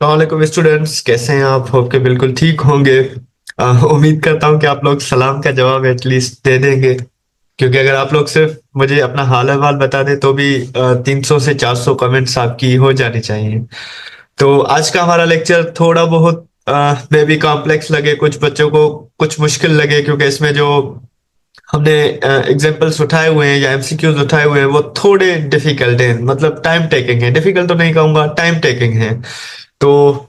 वालेकुम स्टूडेंट्स, कैसे हैं आप? होप के बिल्कुल ठीक होंगे। उम्मीद करता हूं कि आप लोग सलाम का जवाब एटलीस्ट दे देंगे, क्योंकि अगर आप लोग सिर्फ मुझे अपना हाल अहवाल बता दें तो भी 300 से 400 कमेंट्स आपकी हो जानी चाहिए। तो आज का हमारा लेक्चर थोड़ा बहुत मे बी कॉम्प्लेक्स लगे कुछ बच्चों को, कुछ मुश्किल लगे, क्योंकि इसमें जो हमने एग्जाम्पल्स उठाए हुए हैं या एमसीक्यूज उठाए हुए हैं वो थोड़े डिफिकल्ट हैं, मतलब टाइम टेकिंग है। डिफिकल्ट तो नहीं कहूंगा, टाइम टेकिंग है। तो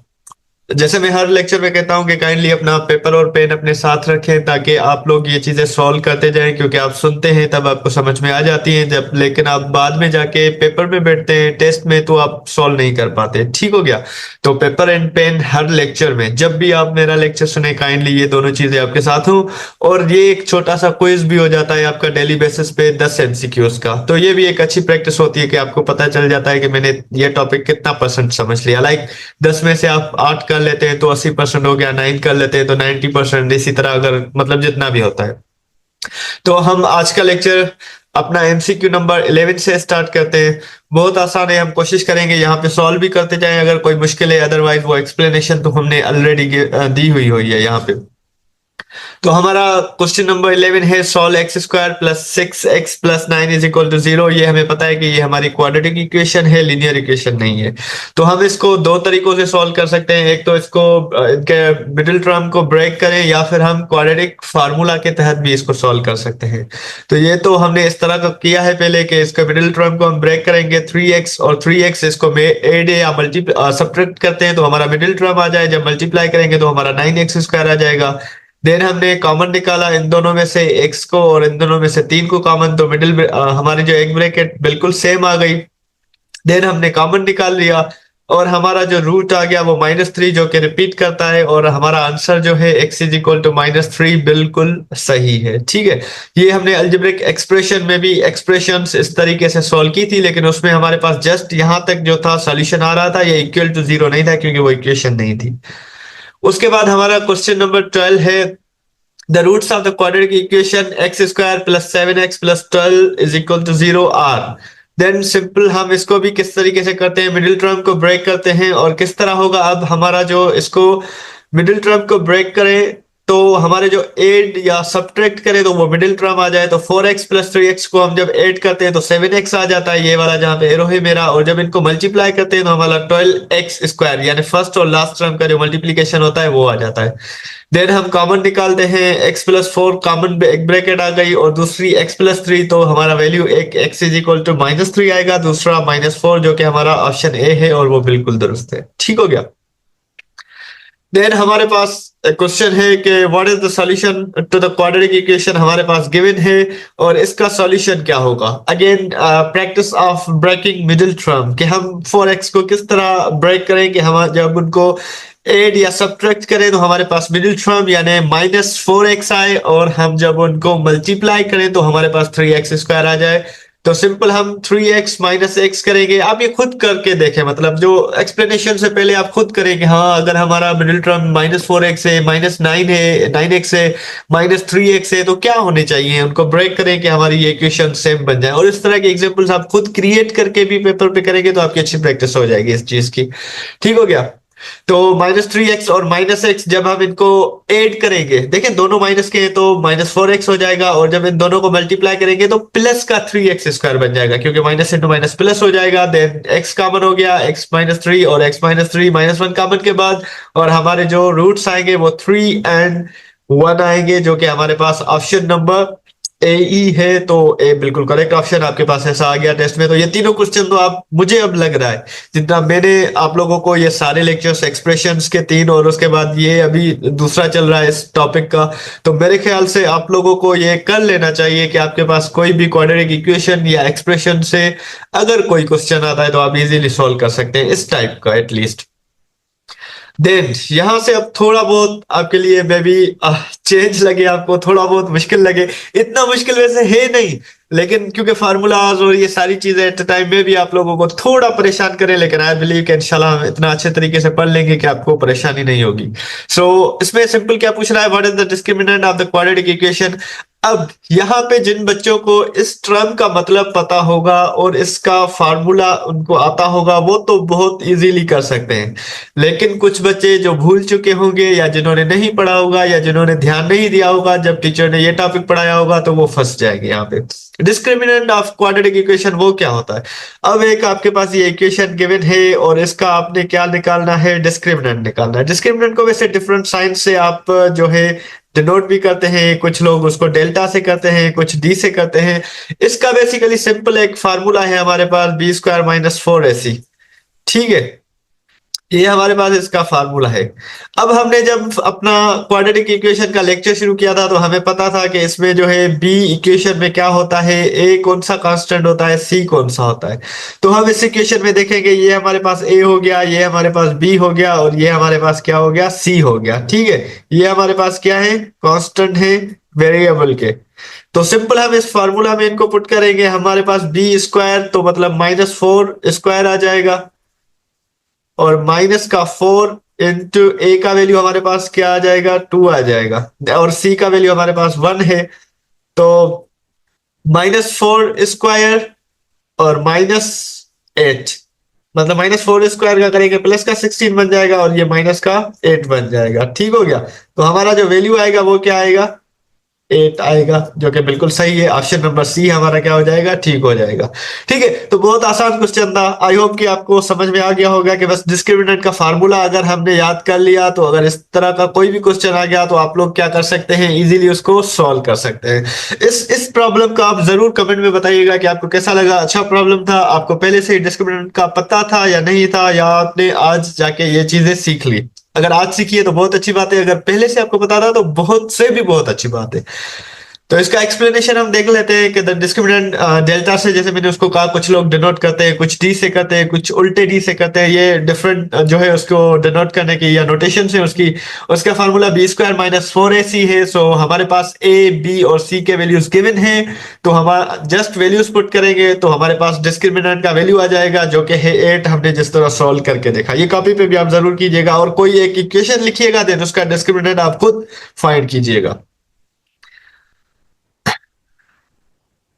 जैसे मैं हर लेक्चर में कहता हूं कि काइंडली अपना पेपर और पेन अपने साथ रखें, ताकि आप लोग ये चीजें सॉल्व करते जाएं, क्योंकि आप सुनते हैं तब आपको समझ में आ जाती हैं, जब लेकिन आप बाद में जाके पेपर में बैठते हैं टेस्ट में तो आप सॉल्व नहीं कर पाते। ठीक हो गया? तो पेपर एंड पेन हर लेक्चर में, जब भी आप मेरा लेक्चर सुने, काइंडली ये दोनों चीजें आपके साथ हो। और ये एक छोटा सा क्विज भी हो जाता है आपका डेली बेसिस पे 10 एमसीक्यूज का, तो ये भी एक अच्छी प्रैक्टिस होती है कि आपको पता चल जाता है कि मैंने ये टॉपिक कितना परसेंट समझ लिया। लाइक 10 में से आप 8 कर लेते हैं तो 80% हो गया, 9 कर लेते हैं तो 90%, इसी तरह अगर मतलब जितना भी होता है। तो हम आज का लेक्चर अपना एमसीक्यू नंबर 11 से स्टार्ट करते हैं। बहुत आसान है, हम कोशिश करेंगे यहाँ पे सॉल्व भी करते जाएं अगर कोई मुश्किल है, अदरवाइज वो एक्सप्लेनेशन तो हमने ऑलरेडी दी हुई है यहाँ पे। तो हमारा क्वेश्चन नंबर 11 है, solve X square plus 6x+9 is equal to 0। ये हमें पता है कि ये हमारी क्वाड्रेटिक इक्वेशन है, लीनियर इक्वेशन नहीं है। तो हम इसको दो तरीकों से सॉल्व कर सकते हैं। एक तो इसको इनके मिडिल टर्म को ब्रेक करें, या फिर हम क्वाड्रेटिक फार्मूला के तहत भी इसको सॉल्व कर सकते हैं। तो ये तो हमने इस तरह का किया है पहले कि इसका मिडिल टर्म को हम ब्रेक करेंगे 3x, और 3x इसको में एड या सब्ट्रैक्ट करते हैं तो हमारा मिडिल टर्म आ जाए। जब मल्टीप्लाई करेंगे तो हमारा 9x² आ जाएगा। देन हमने कॉमन निकाला इन दोनों में से x को और इन दोनों में से 3 को कॉमन, तो मिडिल हमारी जो एक ब्रैकेट बिल्कुल सेम आ गई। देन हमने कॉमन निकाल लिया और हमारा जो रूट आ गया वो -3, जो कि रिपीट करता है, और हमारा आंसर जो है x इज इक्वल टू -3 बिल्कुल सही है। ठीक है, ये हमने अलजेब्रिक एक्सप्रेशन में भी एक्सप्रेशंस इस तरीके से सॉल्व की थी, लेकिन उसमें हमारे पास जस्ट यहां तक जो था सॉल्यूशन आ रहा था, ये इक्वल टू 0 नहीं था क्योंकि वो इक्वेशन नहीं थी। उसके बाद हमारा क्वेश्चन नंबर 12 है, the roots of the quadratic equation x² plus 7x plus 12 is equal to 0 are. Then simple हम इसको भी किस तरीके से करते हैं, मिडिल टर्म को ब्रेक करते हैं। और किस तरह होगा, अब हमारा जो इसको मिडिल टर्म को ब्रेक करें तो हमारे जो एड या सब्ट्रैक्ट करें तो वो मिडिल टर्म आ जाए। तो 4x प्लस 3x को हम जब ऐड करते हैं तो 7x आ जाता है, ये वाला जहां पे एरो है मेरा। और जब इनको मल्टीप्लाई करते हैं तो हमारा 12x² यानी फर्स्ट और लास्ट टर्म का जो मल्टीप्लीकेशन होता है वो आ जाता है। देन हम कॉमन निकालते हैं, x+4 कॉमन एक ब्रैकेट आ गई और दूसरी x+3, तो हमारा वैल्यू एक x इज इक्वल टू -3 आएगा, दूसरा -4, जो कि हमारा ऑप्शन ए है और वो बिल्कुल दुरुस्त है। ठीक हो गया? देन हमारे पास क्वेश्चन है कि what is the solution to the quadratic equation, हमारे पास गिवन है और इसका सॉल्यूशन क्या होगा। Again practice of breaking middle term, कि हम 4x को किस तरह ब्रेक करें कि हम जब उनको एड या सब्ट्रैक्ट करें तो हमारे पास मिडिल टर्म यानी -4x आए, और हम जब उनको मल्टीप्लाई करें तो हमारे पास 3x² आ जाए। तो सिंपल हम 3x -x करेंगे। आप ये खुद करके देखें, मतलब जो एक्सप्लेनेशन से पहले आप खुद करें कि हाँ, अगर हमारा मिडिल टर्म -4x है, -9 है, 9x है, -3x है, तो क्या होने चाहिए, उनको ब्रेक करें कि हमारी ये इक्वेशन सेम बन जाए। और इस तरह के एग्जांपल्स आप खुद क्रिएट करके भी पेपर पे करेंगे तो आपकी अच्छी प्रैक्टिस हो जाएगी इस चीज की। ठीक हो गया? तो -3x और -x जब हम इनको ऐड करेंगे, देखें दोनों माइनस के हैं तो -4x हो जाएगा, और जब इन दोनों को मल्टीप्लाई करेंगे तो प्लस का 3x² बन जाएगा, क्योंकि माइनस इंटू माइनस प्लस हो जाएगा। देन x कॉमन हो गया, x-3 और x-3 -1 कॉमन के बाद, और हमारे जो रूट्स आएंगे वो 3 एंड 1 आएंगे, जो कि हमारे पास ऑप्शन नंबर ए ई है। तो ए बिल्कुल करेक्ट ऑप्शन आपके पास ऐसा आ गया टेस्ट में। तो ये तीनों क्वेश्चन तो आप, मुझे अब लग रहा है जितना मैंने आप लोगों को ये सारे लेक्चर्स एक्सप्रेशंस के 3 और उसके बाद ये अभी दूसरा चल रहा है इस टॉपिक का, तो मेरे ख्याल से आप लोगों को ये कर लेना चाहिए कि आपके पास कोई भी क्वाड्रेटिक इक्वेशन या एक्सप्रेशन से अगर कोई क्वेश्चन आता है तो आप इजीली सॉल्व कर सकते हैं इस टाइप का एटलीस्ट। देन यहां से अब थोड़ा बहुत आपके लिए मे बी चेंज लगे, आपको थोड़ा बहुत मुश्किल लगे। इतना मुश्किल वैसे है नहीं, लेकिन क्योंकि फार्मूलाज और ये सारी चीजें एट टाइम में भी आप लोगों को थोड़ा परेशान करें, लेकिन आई बिलीव कि इंशाल्लाह हम इतना अच्छे तरीके से पढ़ लेंगे कि आपको परेशानी नहीं होगी। सो इसमें सिंपल क्या पूछ रहा है, what is the discriminant of the quadratic equation. अब यहाँ पे जिन बच्चों को इस टर्म का मतलब पता होगा और इसका फार्मूला उनको आता होगा वो तो बहुत इजीली कर सकते हैं, लेकिन कुछ बच्चे जो भूल चुके होंगे या जिन्होंने नहीं पढ़ा होगा या जिन्होंने ध्यान नहीं दिया होगा जब टीचर ने ये टॉपिक पढ़ाया होगा तो वो फंस जाएंगे यहाँ पे। डिस्क्रिमिनेंट ऑफ क्वाड्रेटिक इक्वेशन वो क्या होता है? अब एक आपके पास ये इक्वेशन गिवन है और इसका आपने क्या निकालना है? डिस्क्रिमिनेंट निकालना है। डिस्क्रिमिनेंट को वैसे डिफरेंट साइन से आप जो है डिनोट भी करते हैं, कुछ लोग उसको डेल्टा से करते हैं, कुछ डी से करते हैं। इसका बेसिकली सिंपल एक फार्मूला है हमारे पास, बी स्क्वायर माइनस 4ac। ठीक है, ये हमारे पास इसका फार्मूला है। अब हमने जब अपना क्वाड्रेटिक इक्वेशन का लेक्चर शुरू किया था तो हमें पता था कि इसमें जो है बी इक्वेशन में क्या होता है, ए कौन सा कांस्टेंट होता है, सी कौन सा होता है। तो हम इस इक्वेशन में देखेंगे ये हमारे पास ए हो गया, ये हमारे पास बी हो गया और ये हमारे पास क्या हो गया, सी हो गया। ठीक है, ये हमारे पास क्या है, कांस्टेंट है वेरिएबल के। तो सिंपल हम इस फार्मूला में इनको पुट करेंगे, हमारे पास बी स्क्वायर तो मतलब -4 स्क्वायर आ जाएगा और माइनस का 4 इंटू ए का वैल्यू हमारे पास क्या आ जाएगा, 2 आ जाएगा और सी का वैल्यू हमारे पास 1 है। तो -4 स्क्वायर और -8, मतलब -4 स्क्वायर का करेंगे प्लस का 16 बन जाएगा और ये माइनस का 8 बन जाएगा। ठीक हो गया, तो हमारा जो वैल्यू आएगा वो क्या आएगा, 8 आएगा, जो कि बिल्कुल सही है। ऑप्शन नंबर सी हमारा क्या हो जाएगा, ठीक हो जाएगा। ठीक है, तो बहुत आसान क्वेश्चन था। आई होप कि आपको समझ में आ गया होगा कि बस डिस्क्रिमिनेंट का फार्मूला अगर हमने याद कर लिया तो अगर इस तरह का कोई भी क्वेश्चन आ गया तो आप लोग क्या कर सकते हैं, इजीली उसको सॉल्व कर सकते हैं। इस प्रॉब्लम का आप जरूर कमेंट में बताइएगा कि आपको कैसा लगा। अच्छा प्रॉब्लम था, आपको पहले से ही डिस्क्रिमिनेंट का पता था या नहीं था, या आपने आज जाके ये चीजें सीख ली। अगर आज सीखी है तो बहुत अच्छी बात है, अगर पहले से आपको पता था तो बहुत से भी बहुत अच्छी बात है। तो इसका एक्सप्लेनेशन हम देख लेते हैं कि द डिस्क्रिमिनेंट डेल्टा से, जैसे मैंने उसको कहा, कुछ लोग डिनोट करते हैं, कुछ डी से करते हैं, कुछ उल्टे डी से करते हैं। ये डिफरेंट जो है उसको डिनोट करने की या नोटेशन से उसकी उसका formula B square minus 4ac है। सो हमारे पास ए बी और सी के वैल्यूज गिवन है, तो हमारा जस्ट वैल्यूज पुट करेंगे तो हमारे पास डिस्क्रिमिनेंट का वैल्यू आ जाएगा जो कि है 8। हमने जिस तरह सॉल्व करके देखा, ये कॉपी पे भी आप जरूर कीजिएगा और कोई एक इक्वेशन लिखिएगा, देन उसका डिस्क्रिमिनेंट आप खुद फाइंड कीजिएगा।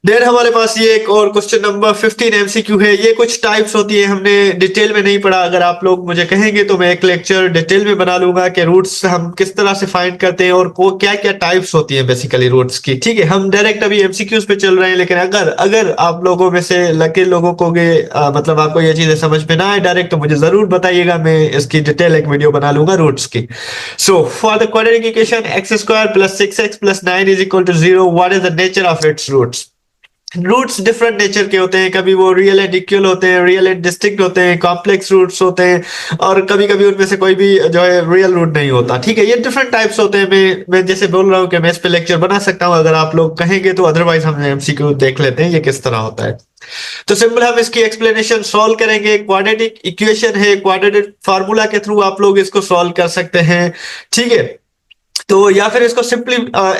देन हमारे पास ये एक और क्वेश्चन नंबर 15 एमसीक्यू है। ये कुछ टाइप्स होती है, हमने डिटेल में नहीं पढ़ा। अगर आप लोग मुझे कहेंगे तो मैं एक लेक्चर डिटेल में बना लूंगा कि रूट्स हम किस तरह से फाइंड करते हैं और को क्या क्या टाइप्स होती हैं बेसिकली रूट्स की। ठीक है, हम डायरेक्ट अभी एमसीक्यूज पे चल रहे हैं, लेकिन अगर अगर आप लोगों में से लगे लोगों को मतलब आपको ये चीजें समझ में ना आए डायरेक्ट, तो मुझे जरूर बताइएगा, मैं इसकी डिटेल एक वीडियो बना लूंगा रूट्स की। So for the quadratic equation X square plus 6x plus 9 is equal to 0, what is the nature of its roots? Roots different nature के होते हैं, कभी वो रियल एंड इक्वल होते हैं, रियल एंड डिस्टिंक्ट होते हैं, कॉम्प्लेक्स रूट्स होते हैं और कभी कभी उनमें से कोई भी जो है रियल रूट नहीं होता। ठीक है, ये डिफरेंट टाइप्स होते हैं। मैं जैसे बोल रहा हूँ कि मैं इस पे लेक्चर बना सकता हूँ अगर आप लोग कहेंगे तो, अदरवाइज हम एमसीक्यू देख लेते हैं ये किस तरह होता है। तो सिंपल हम इसकी एक्सप्लेनेशन सॉल्व करेंगे। क्वाड्रेटिक इक्वेशन है, क्वाड्रेटिक फार्मूला के थ्रू आप लोग इसको सॉल्व कर सकते हैं। ठीक है, तो या फिर इसको सिंपली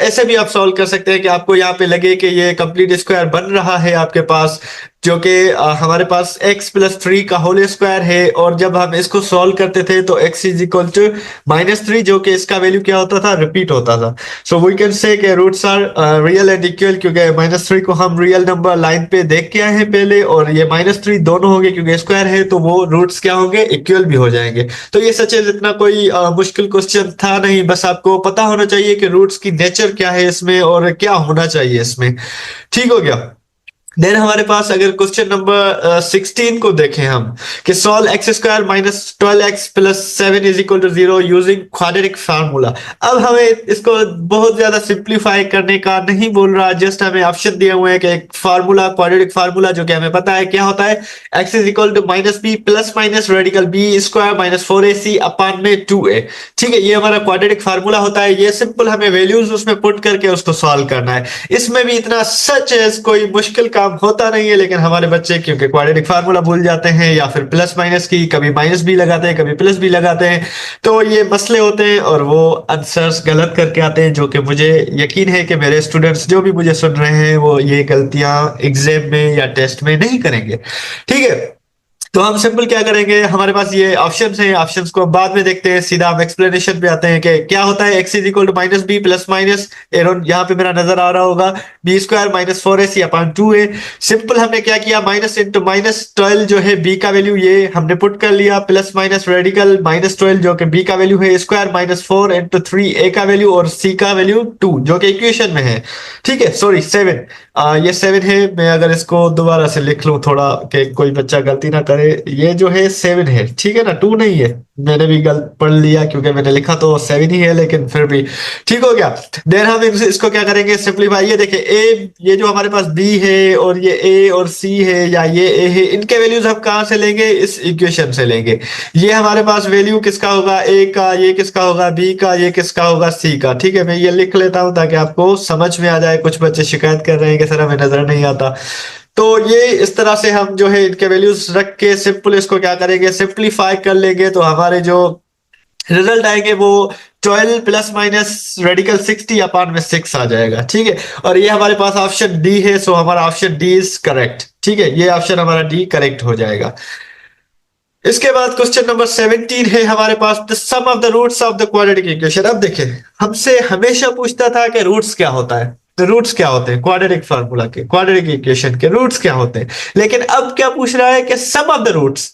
ऐसे भी आप सॉल्व कर सकते हैं कि आपको यहाँ पे लगे कि ये कंप्लीट स्क्वायर बन रहा है आपके पास, जो कि हमारे पास x प्लस 3 का होल स्क्वायर है। और जब हम इसको सॉल्व करते थे तो x इज इक्वल टू -3, जो कि इसका वैल्यू क्या होता था, रिपीट होता था। सो वी कैन से कि roots are real and equal, क्योंकि -3 को हम रियल नंबर लाइन पे देख के आए हैं पहले, और ये -3 दोनों होंगे क्योंकि स्क्वायर है, तो वो रूट्स क्या होंगे, इक्वल भी हो जाएंगे। तो ये सच है, इतना कोई मुश्किल क्वेश्चन था नहीं, बस आपको पता होना चाहिए कि रूट्स की नेचर क्या है इसमें और क्या होना चाहिए इसमें। ठीक हो गया। देन हमारे पास अगर क्वेश्चन नंबर 16 को देखें हम, कि solve X square minus 12x plus 7 is equal to 0 using quadratic formula. अब हमें इसको बहुत ज्यादा सिंप्लीफाई करने का नहीं बोल रहा, जस्ट हमें ऑप्शन दिए हुए हैं कि एक फार्मूला, क्वाड्रेटिक फार्मूला, जो कि हमें पता है क्या होता है, x is equal to minus B plus minus radical B square minus 4ac upon में 2a। ठीक है, ये हमारा क्वाड्रेटिक फार्मूला होता है। ये सिंपल हमें वैल्यूज उसमें पुट करके उसको सॉल्व करना है। इसमें भी इतना सच है कोई मुश्किल काम होता नहीं है, लेकिन हमारे बच्चे क्योंकि क्वाड्रेटिक फार्मूला भूल जाते हैं या फिर प्लस माइनस की, कभी माइनस भी लगाते हैं, कभी प्लस भी लगाते हैं, तो ये मसले होते हैं और वो आंसर्स गलत करके आते हैं, जो कि मुझे यकीन है कि मेरे स्टूडेंट्स जो भी मुझे सुन रहे हैं वो ये गलतियां एग्जाम में या टेस्ट में नहीं करेंगे। ठीक है, तो हम सिंपल क्या करेंगे, हमारे पास ये ऑप्शंस हैं, ऑप्शंस को हम बाद में देखते हैं, सीधा हम एक्सप्लेनेशन पे आते हैं कि क्या होता है x is equal to minus B plus minus around, यहाँ पे मेरा नजर आ रहा होगा B square minus four A C upon two A. Simple हमने क्या किया, माइनस इंटू माइनस 12 जो है बी का वैल्यू ये हमने पुट कर लिया, प्लस माइनस रेडिकल माइनस 12 जो कि बी का वैल्यू है square minus four into three A का वैल्यू और सी का वैल्यू टू जो कि इक्वेशन में है। ठीक है, सॉरी सेवन, ये सेवन है। मैं अगर इसको दोबारा से लिख लूं थोड़ा कि कोई बच्चा गलती ना करे, ये जो है सेवन है, ठीक है ना, टू नहीं है। मैंने भी गलत पढ़ लिया क्योंकि मैंने लिखा तो सेवन ही है, लेकिन फिर भी ठीक हो गया। देन हम इसको क्या करेंगे, सिंपलीफाई। ये देखिए ए, ये जो हमारे पास बी है और ये ए और सी है या ये ए है, इनके वैल्यूज हम कहाँ से लेंगे, इस इक्वेशन से लेंगे। ये हमारे पास वैल्यू किसका होगा, ए का, ये किसका होगा बी का, ये किसका होगा सी का। ठीक है, मैं ये लिख लेता हूं ताकि आपको समझ में आ जाए। कुछ बच्चे शिकायत कर रहे हैं कि सर हमें नजर नहीं आता। तो ये इस तरह से हम जो है इनके वैल्यूज रख के सिंपल इसको क्या करेंगे, सिंप्लीफाई कर लेंगे, तो हमारे जो रिजल्ट आएंगे वो 12 प्लस माइनस रेडिकल 60 अपान में 6 आ जाएगा। ठीक है, और ये हमारे पास ऑप्शन डी है, सो हमारा ऑप्शन डी इज करेक्ट। ठीक है, ये ऑप्शन हमारा डी करेक्ट हो जाएगा। इसके बाद क्वेश्चन नंबर 17 है हमारे पास, the sum of the roots of the quadratic equation. अब देखें, हमसे हमेशा पूछता था कि रूट्स क्या होता है, तो रूट्स क्या होते हैं क्वाड्रेटिक फार्मूला के, क्वाड्रेटिक इक्वेशन के रूट्स क्या होते हैं। लेकिन अब क्या पूछ रहा है कि सम ऑफ द रूट्स।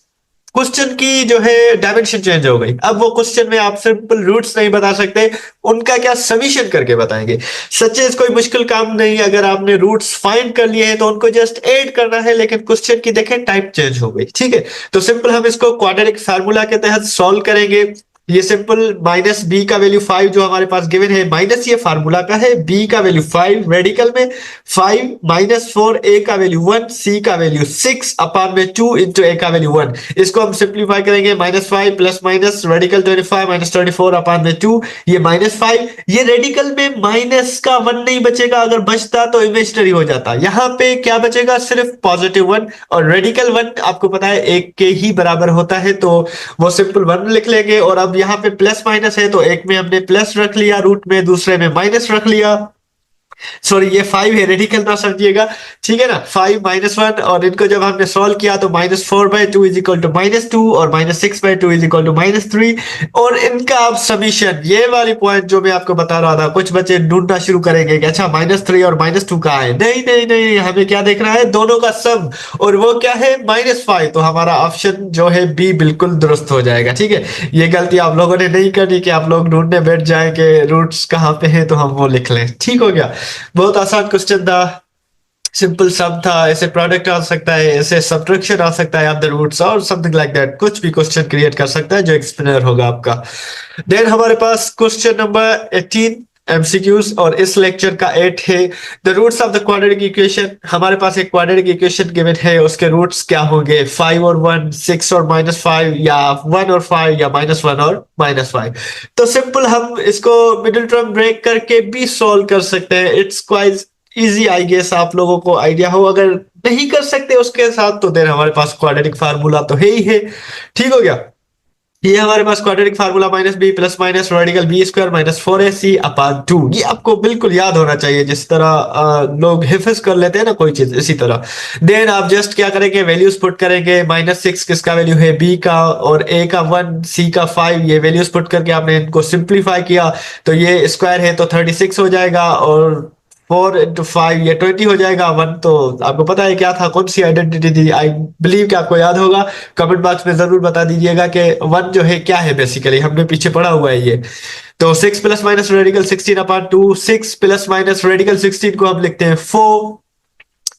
क्वेश्चन की जो है डायमेंशन चेंज हो गई। अब वो क्वेश्चन में आप सिंपल रूट्स नहीं बता सकते, उनका क्या समीशन करके बताएंगे। सचेज कोई मुश्किल काम नहीं, अगर आपने रूट्स फाइंड कर लिए हैं तो उनको जस्ट ऐड करना है, लेकिन क्वेश्चन की देखें टाइप चेंज हो गई। ठीक है, तो सिंपल हम इसको क्वाड्रेटिक फार्मूला के तहत सॉल्व करेंगे। ये सिंपल माइनस बी का वैल्यू 5 जो हमारे पास गिवन है, माइनस ये फार्मूला का है, बी का वैल्यू 5 रेडिकल में 5 माइनस 4 ए का वैल्यू 1 सी का वैल्यू 6 अपान में 2 इंटू ए का वैल्यू 1। इसको हम सिंप्लीफाई करेंगे, minus 5 plus minus radical 25 minus 24 अपान में 2, ये माइनस 5। ये रेडिकल में माइनस का 1 नहीं बचेगा, अगर बचता तो इमेजिनरी हो जाता। यहां पे क्या बचेगा, सिर्फ पॉजिटिव 1, और रेडिकल 1 आपको पता है एक के ही बराबर होता है, तो वो सिंपल 1 लिख लेंगे। और अब यहाँ पे प्लस माइनस है, तो एक में हमने प्लस रख लिया रूट में, दूसरे में माइनस रख लिया। सॉरी, ये 5 है, रेडिकल ना समझिएगा। ठीक है ना, 5 माइनस 1, और इनको जब हमने सॉल्व किया तो minus 4/2 is equal to minus 2 और minus 6/2 is equal to minus 3। और इनका अब समीशन, ये वाली पॉइंट जो मैं आपको बता रहा था, कुछ बच्चे ढूंढना शुरू करेंगे कि अच्छा माइनस 3 और माइनस 2 कहाँ है। नहीं नहीं नहीं, हमें क्या देखना है, दोनों का सम, और वो क्या है माइनस 5। तो हमारा ऑप्शन जो है बी बिल्कुल दुरुस्त हो जाएगा। ठीक है, ये गलती आप लोगों ने नहीं करनी कि आप लोग ढूंढने बैठ जाए कि रूट्स कहाँ पे हैं तो हम वो लिख लें। ठीक हो गया, बहुत आसान क्वेश्चन था, सिंपल सम था। ऐसे प्रोडक्ट आ सकता है, ऐसे सब्ट्रैक्शन आ सकता है ऑफ द रूट्स और समथिंग लाइक दैट, कुछ भी क्वेश्चन क्रिएट कर सकता है जो एक्सप्लेनर होगा आपका। देन हमारे पास क्वेश्चन नंबर 18 एमसीक्यूज, और इस लेक्चर का 8 है the roots of the quadratic equation. हमारे पास एक क्वाड्रेटिक इक्वेशन गिवन है, उसके रूट्स क्या होंगे, 5 और 1, 6 और माइनस 5, या 1 और 5, या माइनस 1 और माइनस 5। तो सिंपल हम इसको मिडिल टर्म ब्रेक करके भी सॉल्व कर सकते हैं। It's quite easy, I guess आप लोगों को आइडिया हो। अगर नहीं कर सकते उसके साथ तो देन हमारे पास क्वाड्रेटिक फार्मूला तो है ही है। ठीक हो गया, ये हमारे पास quadratic formula minus B plus minus radical B square minus 4ac upon 2, ये आपको बिल्कुल याद होना चाहिए, जिस तरह लोग हिफज कर लेते हैं ना कोई चीज, इसी तरह। देन आप जस्ट क्या करेंगे, वैल्यूज पुट करेंगे। माइनस 6 किसका वैल्यू है, बी का, और ए का 1, सी का 5, ये वैल्यूज पुट करके आपने इनको सिंप्लीफाई किया, तो ये स्क्वायर है तो 36 हो जाएगा, और 4 इंटू 5 ये 20 हो जाएगा। 1 तो आपको पता है क्या था, कौन सी आइडेंटिटी थी, आई बिलीव कि आपको याद होगा। कमेंट बॉक्स में जरूर बता दीजिएगा कि 1 जो है क्या है, बेसिकली हमने पीछे पढ़ा हुआ है ये। तो 6 प्लस माइनस रेडिकल 16 अपान 2, 6 प्लस माइनस रेडिकल 16 को हम लिखते हैं 4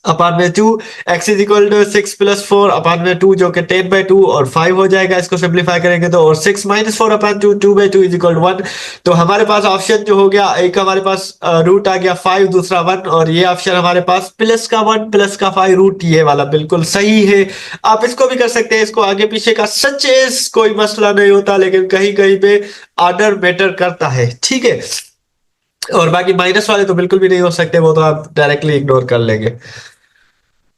अपान में 2, x is equal to 6 plus 4 upon में 2 जो कि 10/2 और 5 हो जाएगा। इसको सिंप्लीफाई करेंगे तो, और 6 minus 4 upon 2, 2/2 is equal to 1। तो हमारे पास ऑप्शन जो हो गया, एक हमारे पास रूट आ गया 5, दूसरा 1, और ये ऑप्शन हमारे पास प्लस का 1 प्लस का 5 रूट, ये वाला बिल्कुल सही है। आप इसको भी कर सकते हैं, इसको आगे पीछे का सचेज कोई मसला नहीं होता, लेकिन कहीं कहीं पे ऑर्डर मैटर करता है। ठीक है, और बाकी माइनस वाले तो बिल्कुल भी नहीं हो सकते, वो तो आप डायरेक्टली इग्नोर कर लेंगे।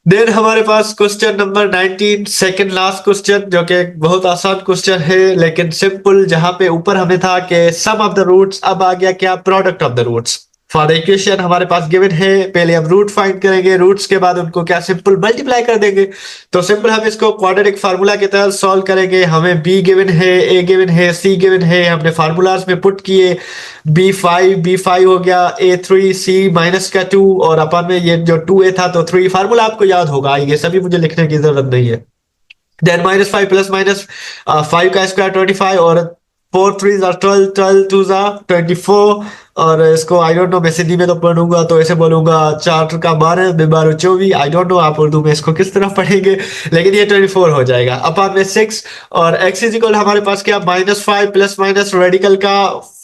देन हमारे पास question number 19, second last question, जो कि एक बहुत आसान क्वेश्चन है लेकिन सिंपल। जहां पे ऊपर हमें था कि सम ऑफ द रूट्स, अब आ गया क्या, product of the roots. For the equation हमारे पास गिवन है, पहले हम रूट फाइंड करेंगे, रूट्स के बाद उनको क्या सिंपल मल्टीप्लाई कर देंगे। तो सिंपल हम इसको क्वाड्रेटिक फार्मूला की तरह सॉल्व करेंगे। हमें बी गिवन है, ए गिवन है, सी गिवन है, हमने फार्मूलाज में पुट किए, बी फाइव हो गया, ए 3, सी माइनस का 2 और अपन में ये जो 2a था तो 3, फार्मूला आपको याद होगा, ये सभी मुझे लिखने की जरूरत नहीं है। देन -5 प्लस माइनस 5 का स्क्वायर 25 और 4 3 12 12 2 24 और इसको आई डोंट नो, मैं सिंधी में तो पढ़ूंगा तो ऐसे बोलूंगा 4 का 12 12 24, आई डोंट नो आप उर्दू में इसको किस तरह पढ़ेंगे, लेकिन ये 24 हो जाएगा अपान में 6 और x इज इक्वल हमारे पास क्या -5 प्लस माइनस रेडिकल का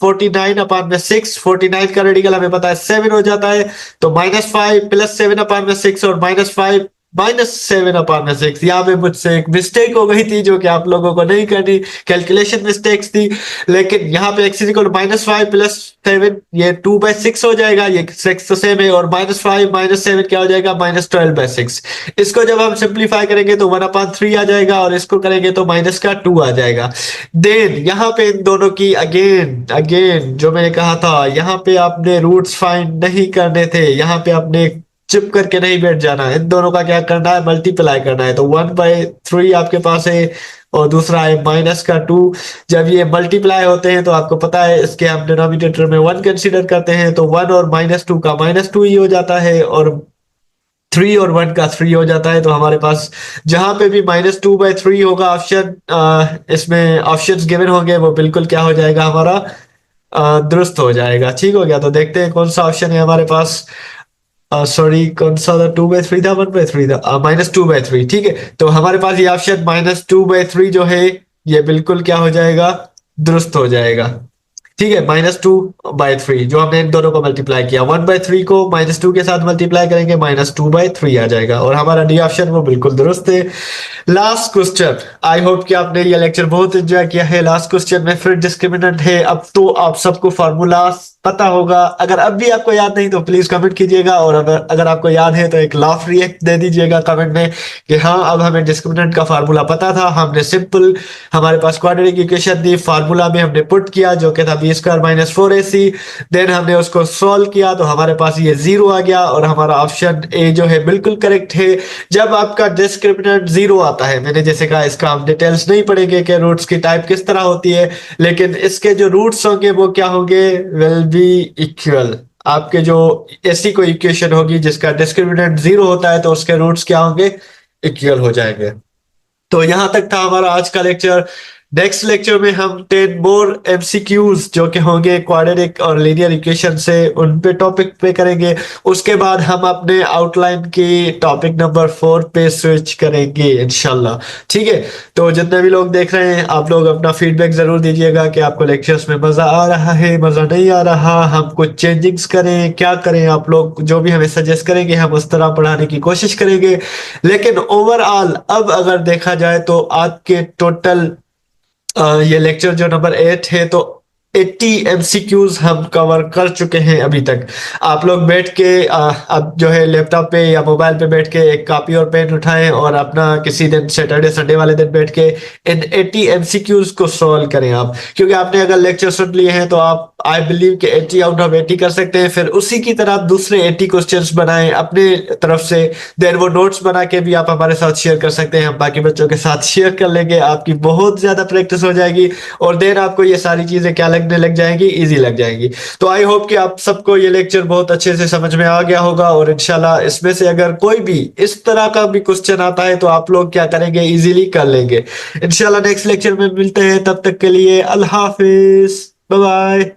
49 अपान में 6, 49 का रेडिकल हमें पता है 7 हो जाता है, तो -5 प्लस 7 अपान में 6 और -5 -7 अपान में 6। यहाँ पे मुझसे एक मिस्टेक हो गई थी जो कि आप लोगों को नहीं करनी, कैलकुलेशन मिस्टेक्स थी, लेकिन यहाँ पे x इक्वल -5 प्लस 7 ये 2/6 हो जाएगा, ये 6 तो सेम है, और -5 -7 क्या हो जाएगा -12/6। इसको जब हम सिंप्लीफाई करेंगे तो 1/3 आ जाएगा और इसको करेंगे तो माइनस का 2 आ जाएगा। देन यहाँ पे इन दोनों की अगेन अगेन जो मैंने कहा था, यहाँ पे आपने रूट्स फाइंड नहीं करने थे, यहाँ पे आपने चिप करके नहीं बैठ जाना, इन दोनों का क्या करना है, मल्टीप्लाई करना है। तो 1/3 आपके पास है और दूसरा है -2। जब ये मल्टीप्लाई होते हैं तो आपको पता है इसके हम डिनोमिनेटर में 1 कंसीडर करते हैं, तो 1 और -2 का -2 ही हो जाता है और 3 और 1 का 3 हो जाता है। तो हमारे पास जहां पे भी -2/3 होगा ऑप्शन, इसमें ऑप्शंस गिवन होंगे, वो बिल्कुल क्या हो जाएगा हमारा, दुरुस्त हो जाएगा। ठीक हो गया, तो देखते हैं कौन सा ऑप्शन है हमारे पास। सॉरी कौन सा था, 2/3 था, 1/3 था, -2/3। ठीक है, तो हमारे पास ये ऑप्शन -2/3 जो है ये बिल्कुल क्या हो जाएगा, दुरुस्त हो जाएगा। ठीक है, -2/3 जो हमने इन दोनों को मल्टीप्लाई किया, 1/3 को -2 के साथ मल्टीप्लाई करेंगे, -2/3 आ जाएगा और हमारा डी ऑप्शन वो बिल्कुल दुरुस्त है। लास्ट क्वेश्चन, आई होप कि आपने ये लेक्चर बहुत एंजॉय किया है। लास्ट क्वेश्चन में फिर डिस्क्रिमिनेंट है। अब तो आप सबको फार्मूला पता होगा, अगर अब भी आपको याद नहीं तो प्लीज कमेंट कीजिएगा, और अगर आपको याद है तो एक लाफ रिएक्ट दे दीजिएगा कमेंट में कि हाँ अब हमें डिस्क्रिमिनेंट का फार्मूला पता था, हमने सिंपल, हमारे पास क्वाड्रेटिक इक्वेशन थी, फार्मूला में हमने पुट किया जो कि था b² - 4ac, देन हमने उसको सॉल्व किया तो हमारे पास ये 0 आ गया और हमारा ऑप्शन ए जो है बिल्कुल करेक्ट है। जब आपका डिस्क्रिमिनेंट 0 आता है, मैंने जैसे कहा इसका हम डिटेल्स नहीं पढ़ेंगे कि रूट्स की टाइप किस तरह होती है, लेकिन इसके जो रूट्स होंगे वो क्या होंगे, विल बी इक्वल। आपके जो ऐसी कोई इक्वेशन होगी जिसका डिस्क्रिमिनेंट 0 होता है तो उसके रूट्स क्या होंगे, इक्वल हो जाएंगे। तो यहां तक था हमारा आज का लेक्चर। नेक्स्ट लेक्चर में हम 10 मोर एमसीक्यूज जो कि होंगे क्वाड्रेटिक और लीनियर इक्वेशन से, उन पे टॉपिक पे करेंगे। उसके बाद हम अपने आउटलाइन की टॉपिक नंबर 4 पे स्विच करेंगे इंशाल्लाह। ठीक है, तो जितने भी लोग देख रहे हैं आप लोग अपना फीडबैक जरूर दीजिएगा कि आपको लेक्चर्स में मजा आ रहा है, मजा नहीं आ रहा, हम कुछ चेंजिंग्स करें, क्या करें। आप लोग जो भी हमें सजेस्ट करेंगे हम उस तरह पढ़ाने की कोशिश करेंगे। लेकिन ओवरऑल अब अगर देखा जाए तो आपके टोटल ये लेक्चर जो नंबर 8 है तो 80 एमसीक्यूज हम कवर कर चुके हैं अभी तक। आप लोग बैठ के अब जो है लैपटॉप पे या मोबाइल पे बैठ के एक कॉपी और पेन उठाएं और अपना किसी दिन सैटरडे संडे वाले दिन बैठ के इन 80 एमसीक्यूज को सॉल्व करें आप, क्योंकि आपने अगर लेक्चर सुन लिए हैं तो आप आई बिलीव कि 80 आउट ऑफ 80 कर सकते हैं। फिर उसी की तरह आप दूसरे 80 क्वेश्चंस बनाएं अपने तरफ से, देन वो नोट्स बना के भी आप हमारे साथ शेयर कर सकते हैं, हम बाकी बच्चों के साथ शेयर कर लेंगे, आपकी बहुत ज्यादा प्रैक्टिस हो जाएगी और देन आपको ये सारी चीजें क्या लगने लग जाएंगी, इजी लग जाएंगी। तो आई होप कि आप सबको ये लेक्चर बहुत अच्छे से समझ में आ गया होगा और इंशाल्लाह इसमें से अगर कोई भी इस तरह का भी क्वेश्चन आता है तो आप लोग क्या करेंगे, इजीली कर लेंगे। इंशाल्लाह नेक्स्ट लेक्चर में मिलते हैं, तब तक के लिए अल्लाह हाफिज, बाय बाय।